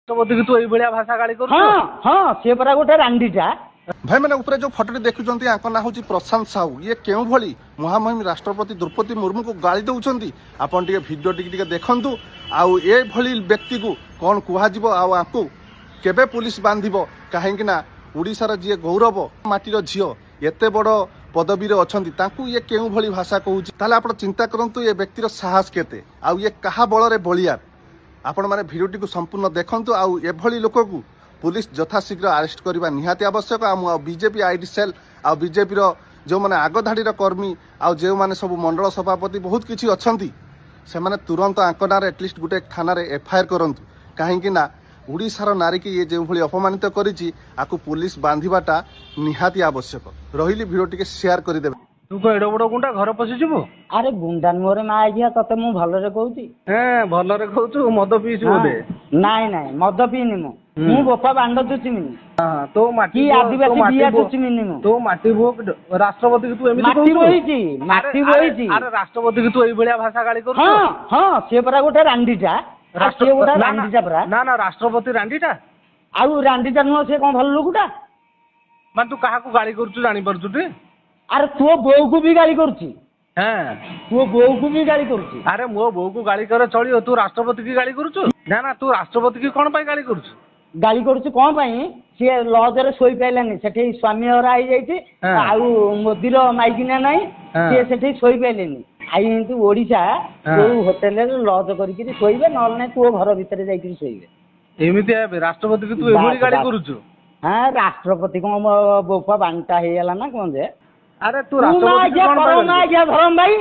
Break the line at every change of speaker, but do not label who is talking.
ରାଷ୍ଟ୍ରପତି ତୁ ଏଇଭଳିଆ ଭାଷା ଗାଳି କରୁଛୁ?
ହଁ ହଁ ସେ ପରା ଗୋଟେ ରାଣ୍ଡିଟା।
ଭାଇ ମାନେ উপরে যে ফটোটি দেখুଛନ୍ତି আঙ্ক না হচ্ছে প্রশান্ত সাহু ইয়ে কেউ ভଳି মহামহিম রাষ্ট্রপতি দ্রৌপদী মুর্মুকে গালি দেউଛନ୍ତି আপন টিকে ভিডিওটি টিকে দেখন্তু আউ এ ভଳି ব্যক্তিକୁ কোন কুহাଯିବ আউ আଙ୍କୁ কেবে পুলিশ বান্ধিব কাহিଁକି না ওড়িশার যে গৌরব মাটির ঝিও এতে বড় পদবীরে অଛନ୍ତି তাଙ୍କୁ ইয়ে কেউ ভଳି ভাষা কହୁଛି তাহলে ଆପଣ চিন্তা କରନ୍ତୁ ଏ ବ୍ୟକ୍ତିର ସାହସ କେତେ ଆଉ ଇଏ କାହା ବଳରେ ବଳିଆର ଆପଣ ମାନେ ଭିଡ଼ିଓଟିକୁ ସମ୍ପୂର୍ଣ୍ଣ ଦେଖନ୍ତୁ ଆଉ ଏଭଳି ଲୋକକୁ पुलिस यथाशीघ्र आरेस्ट करने निहाती आवश्यक बीजेपी आईडी सेल आ बीजेपी जो मैंने आगधाड़ी कर्मी आ जो मैंने सब मंडल सभापति बहुत किसी अच्छा से मैंने तुरंत आंकनार एटलिस्ट गोटे थाना एफआईआर करूँ कहीं उड़ीसार नारी की ये जो भाई अपमानित करी पुलिस बांधवाटा निहाती आवश्यक रही भिडियो टी सेयार करदे
तू को एडो बड़ गुंडा घर पशिଯିबु?
अरे गुंडा मोरे ना आइया तते मु भलरे कहूची।
हैं भलरे कहूचु मद पीछु बोले?
नाई नाई मद पीनी मु बोपा बांड दुचिमी।
हां तो माटी
की आदिवासी बिया दुचिमी मु
तो माटी भोग राष्ट्रपति की तू एमिति
माटी बोईची माटी बोईची।
अरे राष्ट्रपति की तू एई भलिया भाषा गाली करू?
हां हां से परा गोटे रांडीटा राष्ट्रीय गोटे रांडीटा परा।
ना ना राष्ट्रपति रांडीटा
आउ रांडीटा न से कोन भल लोकटा
मान तू काहा को गाली करछु जानि परछु ती?
अरे तू बोऊ को भी गाली करूची।
हैं
तू बोऊ को भी गाली करूची।
अरे मो बोऊ को गाली करे चलियो तू राष्ट्रपति की गाली करूछु? ना ना तू राष्ट्रपति की कोन पाई गाली करूछु?
गाली करूची कोन पाई से लॉज रे सोई पाइलानी सेठी स्वामी हरा आई जाईती आउ मोदी रो माइकिना नाही से सेठी सोई पाइलेनी आई हिंतु ओडिसा तो होटल रे लॉज करिकि सोइबे नल नै तू घर भीतर जाईकि सोइबे
एमिति आबे राष्ट्रपति की तू एभली गाली करूछु?
हां राष्ट्रपति को बोपा बांटा हे गेला ना कोन जे?
अरे तू राष्ट्रपति
धरम भाई